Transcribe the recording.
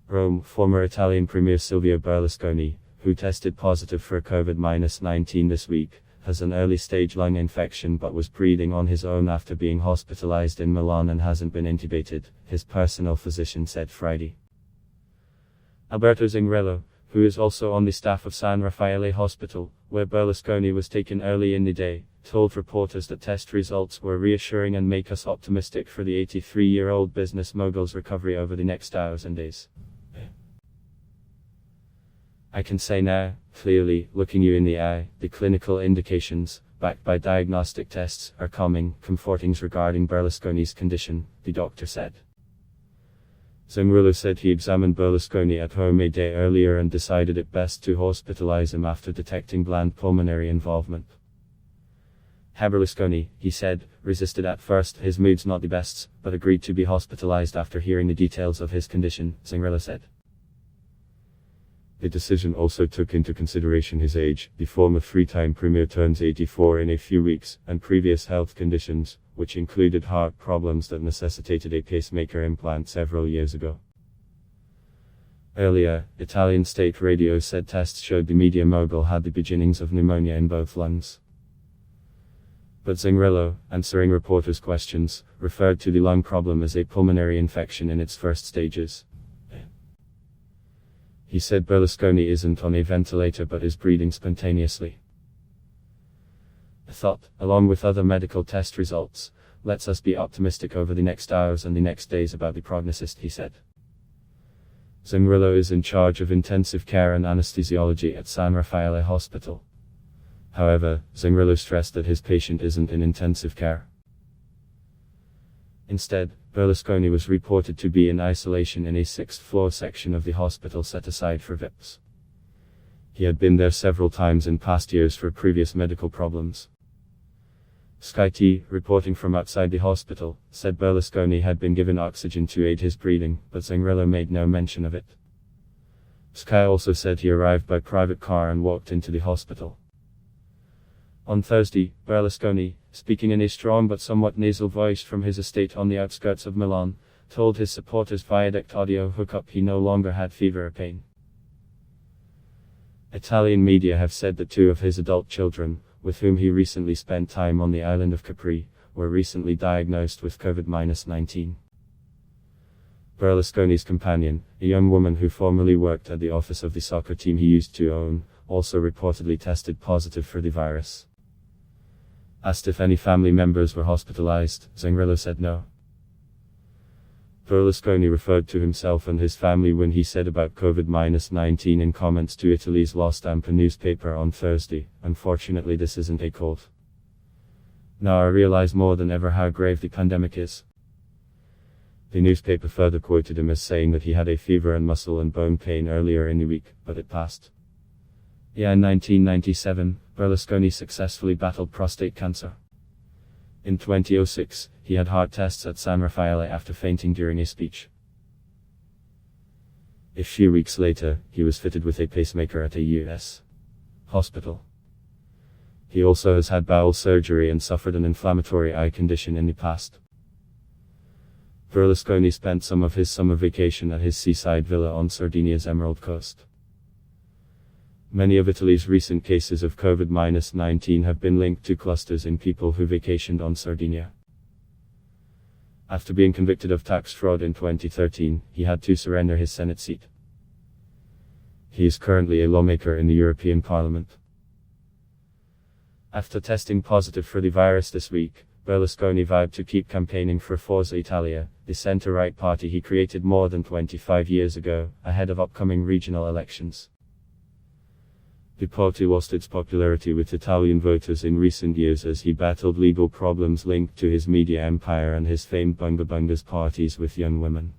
Rome, former Italian Premier Silvio Berlusconi, who tested positive for Covid-19 this week, has an early-stage lung infection but was breathing on his own after being hospitalized in Milan and hasn't been intubated, his personal physician said Friday. Alberto Zingrello, who is also on the staff of San Raffaele Hospital, where Berlusconi was taken early in the day, told reporters that test results were reassuring and make us optimistic for the 83-year-old business mogul's recovery over the next hours and days. I can say now, clearly, looking you in the eye, the clinical indications, backed by diagnostic tests, are coming, comforting regarding Berlusconi's condition, the doctor said. Zingrello said he examined Berlusconi at home a day earlier and decided it best to hospitalize him after detecting bland pulmonary involvement. Berlusconi, he said, resisted at first, his mood's not the best, but agreed to be hospitalized after hearing the details of his condition, Zingrello said. The decision also took into consideration his age. The former three-time premier turns 84 in a few weeks, and previous health conditions, which included heart problems that necessitated a pacemaker implant several years ago. Earlier, Italian state radio said tests showed the media mogul had the beginnings of pneumonia in both lungs. But Zingrello, answering reporters' questions, referred to the lung problem as a pulmonary infection in its first stages. He said Berlusconi isn't on a ventilator but is breathing spontaneously. The thought, along with other medical test results, lets us be optimistic over the next hours and the next days about the prognosis, he said. Zingrello is in charge of intensive care and anesthesiology at San Raffaele Hospital. However, Zingrello stressed that his patient isn't in intensive care. Instead, Berlusconi was reported to be in isolation in a sixth-floor section of the hospital set aside for VIPs. He had been there several times in past years for previous medical problems. Sky T, reporting from outside the hospital, said Berlusconi had been given oxygen to aid his breathing, but Zingrello made no mention of it. Sky also said he arrived by private car and walked into the hospital. On Thursday, Berlusconi, speaking in a strong but somewhat nasal voice from his estate on the outskirts of Milan, told his supporters via direct audio hookup he no longer had fever or pain. Italian media have said that two of his adult children, with whom he recently spent time on the island of Capri, were recently diagnosed with Covid-19. Berlusconi's companion, a young woman who formerly worked at the office of the soccer team he used to own, also reportedly tested positive for the virus. Asked if any family members were hospitalized, Zingrello said no. Berlusconi referred to himself and his family when he said about Covid-19 in comments to Italy's La Stampa newspaper on Thursday, "Unfortunately this isn't a cold. Now I realize more than ever how grave the pandemic is." The newspaper further quoted him as saying that he had a fever and muscle and bone pain earlier in the week, but it passed. In 1997, Berlusconi successfully battled prostate cancer. In 2006, he had heart tests at San Raffaele after fainting during a speech. A few weeks later, he was fitted with a pacemaker at a U.S. hospital. He also has had bowel surgery and suffered an inflammatory eye condition in the past. Berlusconi spent some of his summer vacation at his seaside villa on Sardinia's Emerald Coast. Many of Italy's recent cases of Covid-19 have been linked to clusters in people who vacationed on Sardinia. After being convicted of tax fraud in 2013, he had to surrender his Senate seat. He is currently a lawmaker in the European Parliament. After testing positive for the virus this week, Berlusconi vowed to keep campaigning for Forza Italia, the centre-right party he created more than 25 years ago, ahead of upcoming regional elections. The party lost its popularity with Italian voters in recent years as he battled legal problems linked to his media empire and his famed bunga bungas parties with young women.